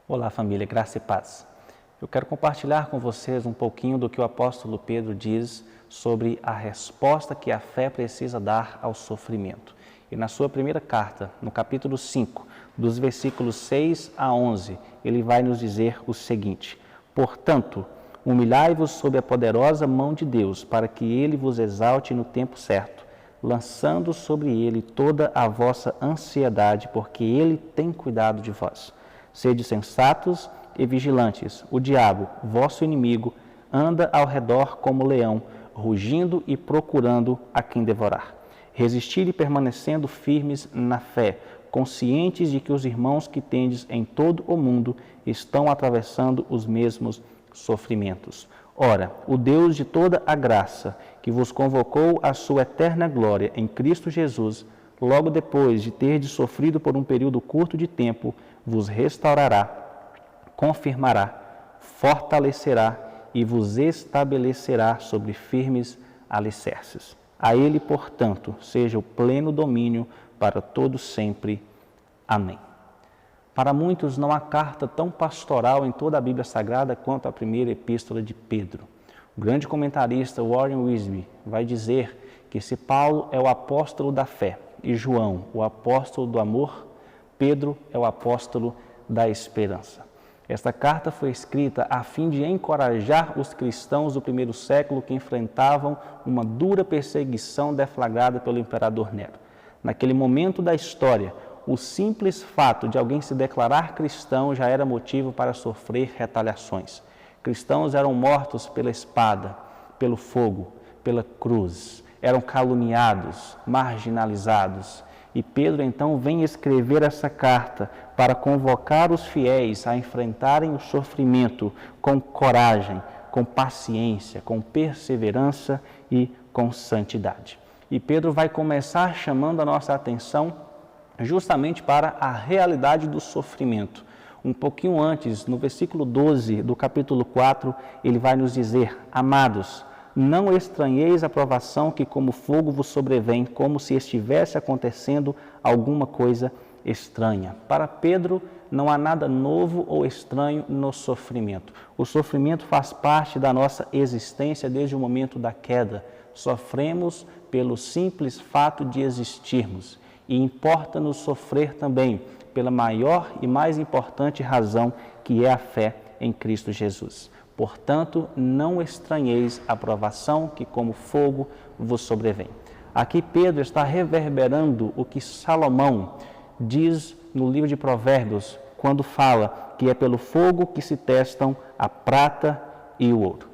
Olá família, graça e paz. Eu quero compartilhar com vocês um pouquinho do que o apóstolo Pedro diz sobre a resposta que a fé precisa dar ao sofrimento. E na sua primeira carta, no capítulo 5, dos versículos 6 a 11, ele vai nos dizer o seguinte: portanto, humilhai-vos sob a poderosa mão de Deus, para que ele vos exalte no tempo certo, lançando sobre ele toda a vossa ansiedade, porque ele tem cuidado de vós. Sede sensatos e vigilantes. O diabo, vosso inimigo, anda ao redor como leão, rugindo e procurando a quem devorar. Resistir e permanecendo firmes na fé, conscientes de que os irmãos que tendes em todo o mundo estão atravessando os mesmos sofrimentos. Ora, o Deus de toda a graça, que vos convocou à sua eterna glória em Cristo Jesus, logo depois de terdes sofrido por um período curto de tempo, vos restaurará, confirmará, fortalecerá e vos estabelecerá sobre firmes alicerces. A ele, portanto, seja o pleno domínio para todo sempre. Amém. Para muitos não há carta tão pastoral em toda a Bíblia Sagrada quanto a primeira epístola de Pedro. O grande comentarista Warren Wiersbe vai dizer que se Paulo é o apóstolo da fé e João o apóstolo do amor, Pedro é o apóstolo da esperança. Esta carta foi escrita a fim de encorajar os cristãos do primeiro século que enfrentavam uma dura perseguição deflagrada pelo imperador Nero. Naquele momento da história, o simples fato de alguém se declarar cristão já era motivo para sofrer retaliações. Cristãos eram mortos pela espada, pelo fogo, pela cruz, eram caluniados, marginalizados. E Pedro então vem escrever essa carta para convocar os fiéis a enfrentarem o sofrimento com coragem, com paciência, com perseverança e com santidade. E Pedro vai começar chamando a nossa atenção justamente para a realidade do sofrimento. Um pouquinho antes, no versículo 12 do capítulo 4, ele vai nos dizer: amados, não estranheis a provação que como fogo vos sobrevém, como se estivesse acontecendo alguma coisa estranha. Para Pedro, não há nada novo ou estranho no sofrimento. O sofrimento faz parte da nossa existência desde o momento da queda. Sofremos pelo simples fato de existirmos. E importa-nos sofrer também pela maior e mais importante razão, que é a fé em Cristo Jesus. Portanto, não estranheis a provação que como fogo vos sobrevém. Aqui Pedro está reverberando o que Salomão diz no livro de Provérbios, quando fala que é pelo fogo que se testam a prata e o ouro.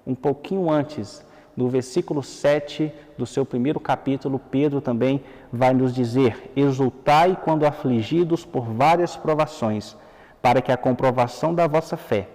Um pouquinho antes, no versículo 7 do seu primeiro capítulo, Pedro também vai nos dizer: exultai quando afligidos por várias provações, para que a comprovação da vossa fé,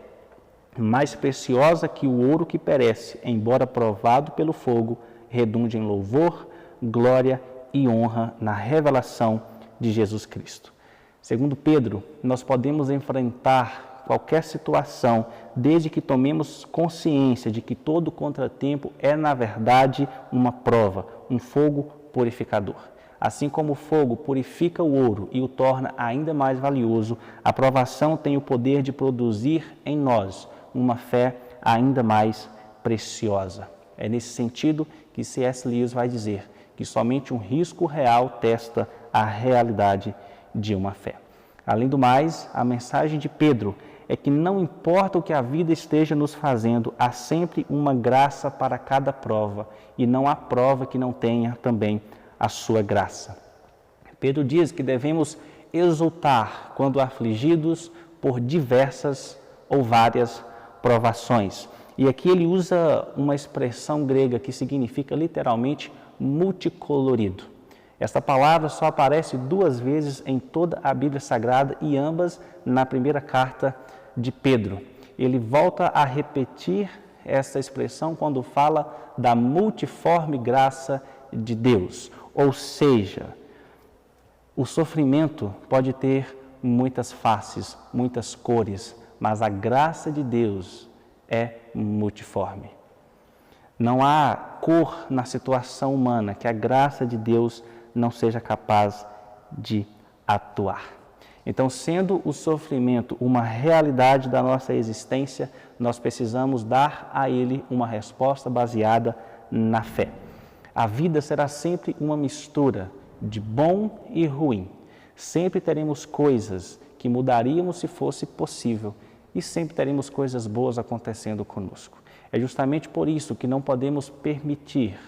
mais preciosa que o ouro que perece, embora provado pelo fogo, redunde em louvor, glória e honra na revelação de Jesus Cristo. Segundo Pedro, nós podemos enfrentar qualquer situação, desde que tomemos consciência de que todo contratempo é, na verdade, uma prova, um fogo purificador. Assim como o fogo purifica o ouro e o torna ainda mais valioso, a provação tem o poder de produzir em nós uma fé ainda mais preciosa. É nesse sentido que C.S. Lewis vai dizer que somente um risco real testa a realidade de uma fé. Além do mais, a mensagem de Pedro é que não importa o que a vida esteja nos fazendo, há sempre uma graça para cada prova, e não há prova que não tenha também a sua graça. Pedro diz que devemos exultar quando afligidos por diversas ou várias provações. E aqui ele usa uma expressão grega que significa literalmente multicolorido. Esta palavra só aparece 2 vezes em toda a Bíblia Sagrada e ambas na primeira carta de Pedro. Ele volta a repetir essa expressão quando fala da multiforme graça de Deus. Ou seja, o sofrimento pode ter muitas faces, muitas cores, mas a graça de Deus é multiforme. Não há cor na situação humana que a graça de Deus não seja capaz de atuar. Então, sendo o sofrimento uma realidade da nossa existência, nós precisamos dar a ele uma resposta baseada na fé. A vida será sempre uma mistura de bom e ruim. Sempre teremos coisas que mudaríamos se fosse possível e sempre teremos coisas boas acontecendo conosco. É justamente por isso que não podemos permitir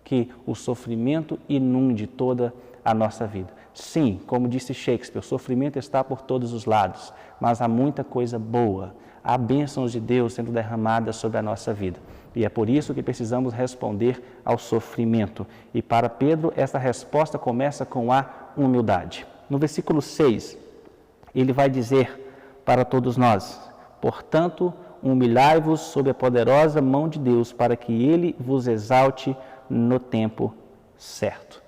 que o sofrimento inunde toda a nossa vida. Sim, como disse Shakespeare, o sofrimento está por todos os lados, mas há muita coisa boa, há bênçãos de Deus sendo derramadas sobre a nossa vida. E é por isso que precisamos responder ao sofrimento. E para Pedro, essa resposta começa com a humildade. No versículo 6, ele vai dizer para todos nós: portanto, humilhai-vos sob a poderosa mão de Deus, para que Ele vos exalte no tempo certo.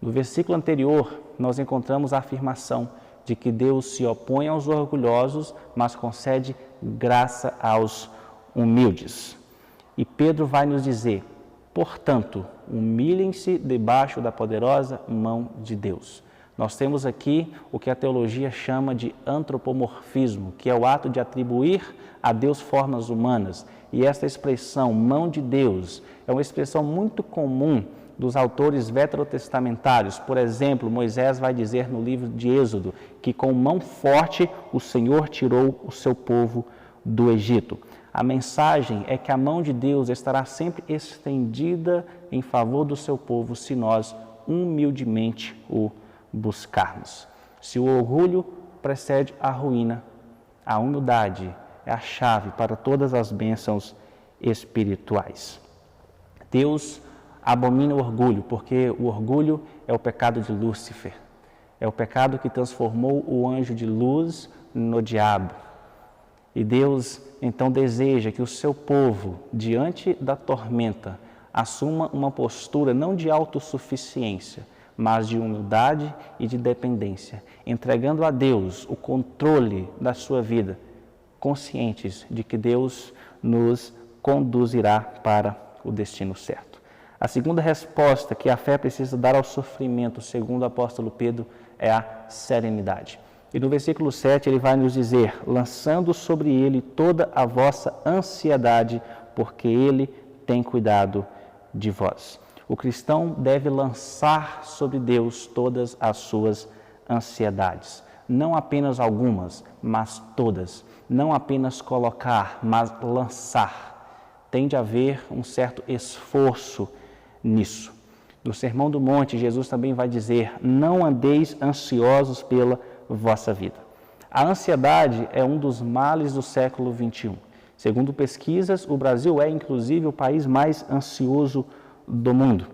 No versículo anterior, nós encontramos a afirmação de que Deus se opõe aos orgulhosos, mas concede graça aos humildes. E Pedro vai nos dizer: portanto, humilhem-se debaixo da poderosa mão de Deus. Nós temos aqui o que a teologia chama de antropomorfismo, que é o ato de atribuir a Deus formas humanas. E esta expressão, mão de Deus, é uma expressão muito comum dos autores veterotestamentários. Por exemplo, Moisés vai dizer no livro de Êxodo que com mão forte o Senhor tirou o seu povo do Egito. A mensagem é que a mão de Deus estará sempre estendida em favor do seu povo se nós humildemente o buscarmos. Se o orgulho precede a ruína, a humildade é a chave para todas as bênçãos espirituais. Deus abomina o orgulho, porque o orgulho é o pecado de Lúcifer. É o pecado que transformou o anjo de luz no diabo. E Deus, então, deseja que o seu povo, diante da tormenta, assuma uma postura não de autossuficiência, mas de humildade e de dependência, entregando a Deus o controle da sua vida, conscientes de que Deus nos conduzirá para o destino certo. A segunda resposta que a fé precisa dar ao sofrimento, segundo o apóstolo Pedro, é a serenidade. E no versículo 7 ele vai nos dizer: lançando sobre ele toda a vossa ansiedade, porque ele tem cuidado de vós. O cristão deve lançar sobre Deus todas as suas ansiedades. Não apenas algumas, mas todas. Não apenas colocar, mas lançar. Tem de haver um certo esforço nisso. No Sermão do Monte, Jesus também vai dizer: não andeis ansiosos pela vossa vida. A ansiedade é um dos males do século XXI. Segundo pesquisas, o Brasil é, inclusive, o país mais ansioso do mundo.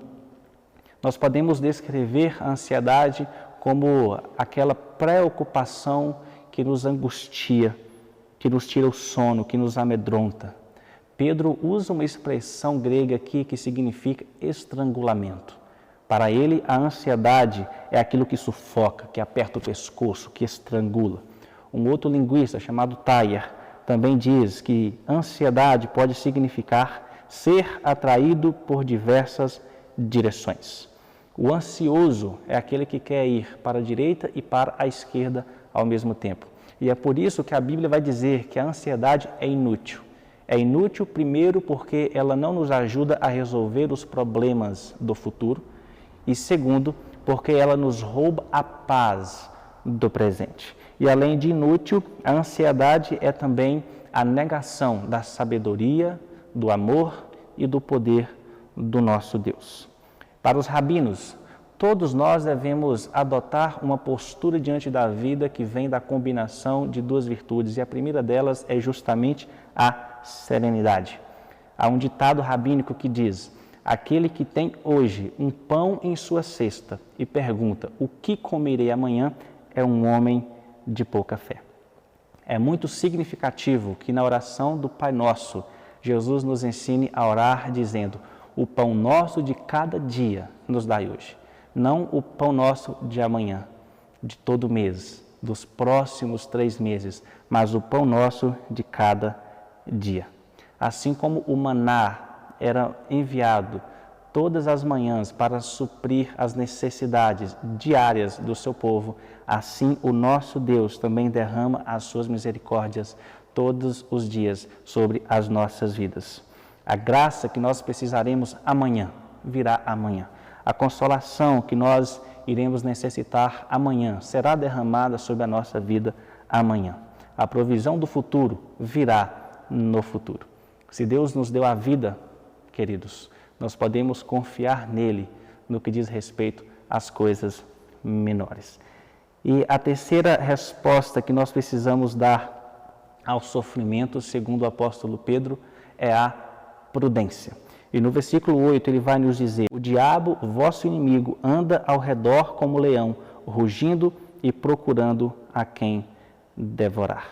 Nós podemos descrever a ansiedade como aquela preocupação que nos angustia, que nos tira o sono, que nos amedronta. Pedro usa uma expressão grega aqui que significa estrangulamento. Para ele, a ansiedade é aquilo que sufoca, que aperta o pescoço, que estrangula. Um outro linguista chamado Thayer também diz que ansiedade pode significar ser atraído por diversas direções. O ansioso é aquele que quer ir para a direita e para a esquerda ao mesmo tempo. E é por isso que a Bíblia vai dizer que a ansiedade é inútil. É inútil, primeiro, porque ela não nos ajuda a resolver os problemas do futuro. E segundo, porque ela nos rouba a paz do presente. E além de inútil, a ansiedade é também a negação da sabedoria, do amor e do poder do nosso Deus. Para os rabinos, todos nós devemos adotar uma postura diante da vida que vem da combinação de duas virtudes, e a primeira delas é justamente a serenidade. Há um ditado rabínico que diz: aquele que tem hoje um pão em sua cesta e pergunta: o que comerei amanhã, é um homem de pouca fé. É muito significativo que na oração do Pai Nosso, Jesus nos ensine a orar dizendo: o pão nosso de cada dia nos dai hoje. Não o pão nosso de amanhã, de todo mês, dos próximos 3 meses, mas o pão nosso de cada dia. Assim como o maná era enviado todas as manhãs para suprir as necessidades diárias do seu povo, assim o nosso Deus também derrama as suas misericórdias todos os dias sobre as nossas vidas. A graça que nós precisaremos amanhã virá amanhã. A consolação que nós iremos necessitar amanhã será derramada sobre a nossa vida amanhã. A provisão do futuro virá no futuro. Se Deus nos deu a vida, queridos, nós podemos confiar nele no que diz respeito às coisas menores. E a terceira resposta que nós precisamos dar ao sofrimento, segundo o apóstolo Pedro, é a prudência. E no versículo 8 ele vai nos dizer: o diabo, vosso inimigo, anda ao redor como leão, rugindo e procurando a quem devorar.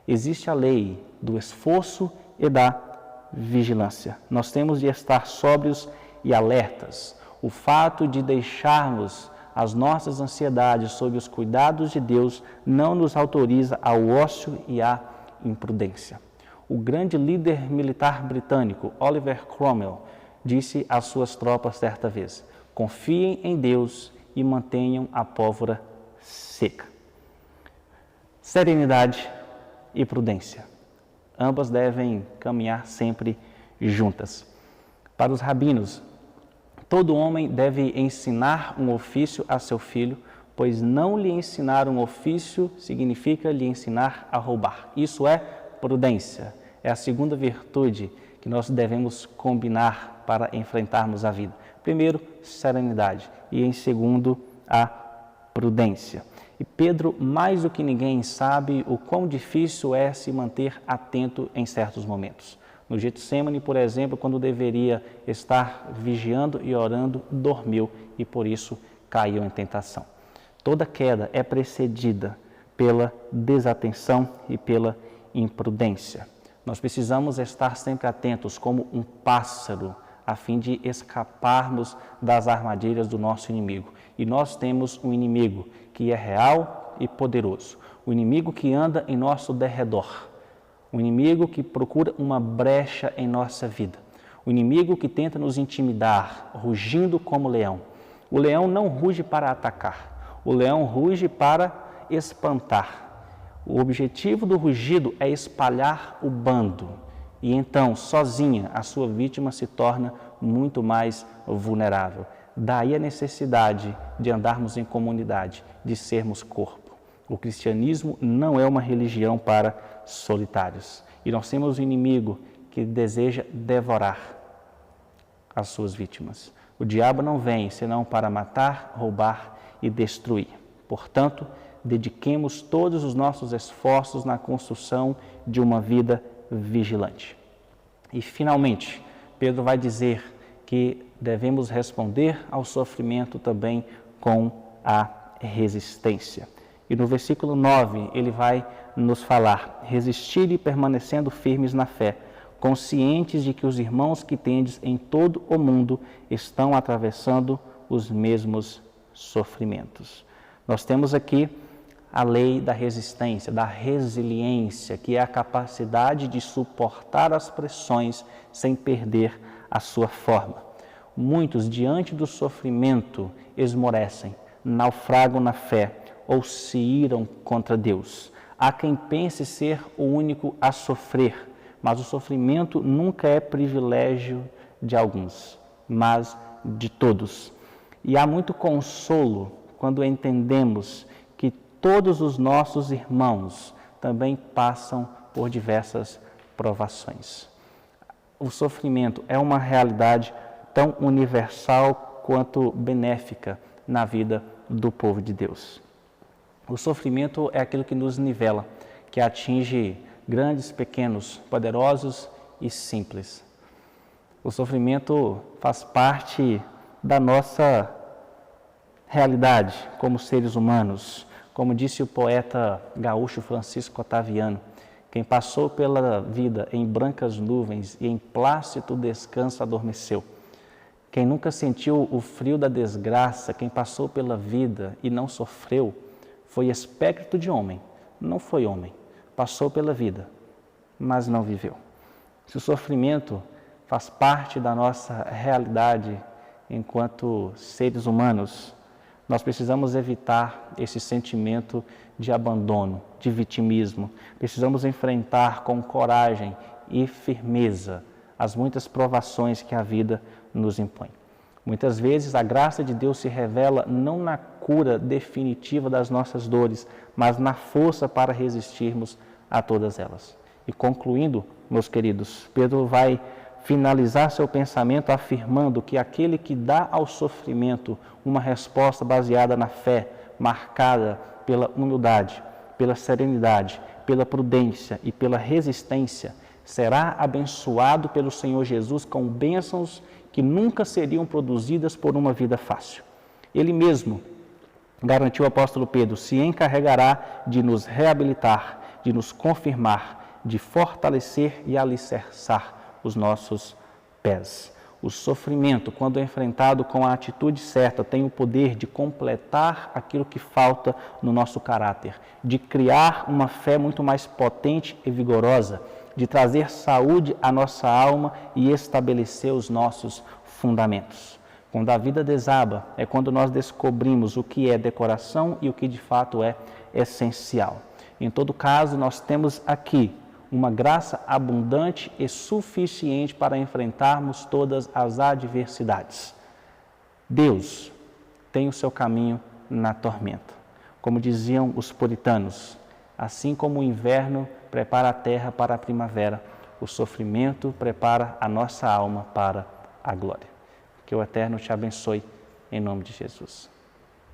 Existe a lei do esforço e da vigilância. Nós temos de estar sóbrios e alertas. O fato de deixarmos as nossas ansiedades sob os cuidados de Deus não nos autoriza ao ócio e à imprudência. O grande líder militar britânico, Oliver Cromwell, disse às suas tropas certa vez: confiem em Deus e mantenham a pólvora seca. Serenidade e prudência. Ambas devem caminhar sempre juntas. Para os rabinos, todo homem deve ensinar um ofício a seu filho, pois não lhe ensinar um ofício significa lhe ensinar a roubar. Isso é prudência. É a segunda virtude que nós devemos combinar para enfrentarmos a vida. Primeiro, serenidade e, em segundo, a prudência. E Pedro, mais do que ninguém, sabe o quão difícil é se manter atento em certos momentos. No Getsêmani, por exemplo, quando deveria estar vigiando e orando, dormiu e por isso caiu em tentação. Toda queda é precedida pela desatenção e pela imprudência. Nós precisamos estar sempre atentos como um pássaro a fim de escaparmos das armadilhas do nosso inimigo. E nós temos um inimigo que é real e poderoso, o inimigo que anda em nosso derredor, o inimigo que procura uma brecha em nossa vida, o inimigo que tenta nos intimidar, rugindo como leão. O leão não ruge para atacar, o leão ruge para espantar. O objetivo do rugido é espalhar o bando e então, sozinha, a sua vítima se torna muito mais vulnerável. Daí a necessidade de andarmos em comunidade, de sermos corpo. O cristianismo não é uma religião para solitários. E nós temos um inimigo que deseja devorar as suas vítimas. O diabo não vem senão para matar, roubar e destruir. Portanto, dediquemos todos os nossos esforços na construção de uma vida vigilante. E, finalmente, Pedro vai dizer que devemos responder ao sofrimento também com a resistência. E no versículo 9, ele vai nos falar: resistir e permanecendo firmes na fé, conscientes de que os irmãos que tendes em todo o mundo estão atravessando os mesmos sofrimentos. Nós temos aqui a lei da resistência, da resiliência, que é a capacidade de suportar as pressões sem perder a sua forma. Muitos, diante do sofrimento, esmorecem, naufragam na fé ou se iram contra Deus. Há quem pense ser o único a sofrer, mas o sofrimento nunca é privilégio de alguns, mas de todos. E há muito consolo quando entendemos que todos os nossos irmãos também passam por diversas provações. O sofrimento é uma realidade tão universal quanto benéfica na vida do povo de Deus. O sofrimento é aquilo que nos nivela, que atinge grandes, pequenos, poderosos e simples. O sofrimento faz parte da nossa realidade como seres humanos. Como disse o poeta gaúcho Francisco Otaviano, quem passou pela vida em brancas nuvens e em plácido descanso adormeceu. Quem nunca sentiu o frio da desgraça, quem passou pela vida e não sofreu, foi espectro de homem, não foi homem. Passou pela vida, mas não viveu. Se o sofrimento faz parte da nossa realidade enquanto seres humanos. Nós precisamos evitar esse sentimento de abandono, de vitimismo. Precisamos enfrentar com coragem e firmeza as muitas provações que a vida nos impõe. Muitas vezes a graça de Deus se revela não na cura definitiva das nossas dores, mas na força para resistirmos a todas elas. E concluindo, meus queridos, Pedro vai finalizar seu pensamento afirmando que aquele que dá ao sofrimento uma resposta baseada na fé, marcada pela humildade, pela serenidade, pela prudência e pela resistência, será abençoado pelo Senhor Jesus com bênçãos que nunca seriam produzidas por uma vida fácil. Ele mesmo, garantiu o apóstolo Pedro, se encarregará de nos reabilitar, de nos confirmar, de fortalecer e alicerçar os nossos pés. O sofrimento, quando enfrentado com a atitude certa, tem o poder de completar aquilo que falta no nosso caráter, de criar uma fé muito mais potente e vigorosa, de trazer saúde à nossa alma e estabelecer os nossos fundamentos. Quando a vida desaba, é quando nós descobrimos o que é decoração e o que de fato é essencial. Em todo caso, nós temos aqui uma graça abundante e suficiente para enfrentarmos todas as adversidades. Deus tem o seu caminho na tormenta. Como diziam os puritanos, assim como o inverno prepara a terra para a primavera, o sofrimento prepara a nossa alma para a glória. Que o Eterno te abençoe, em nome de Jesus.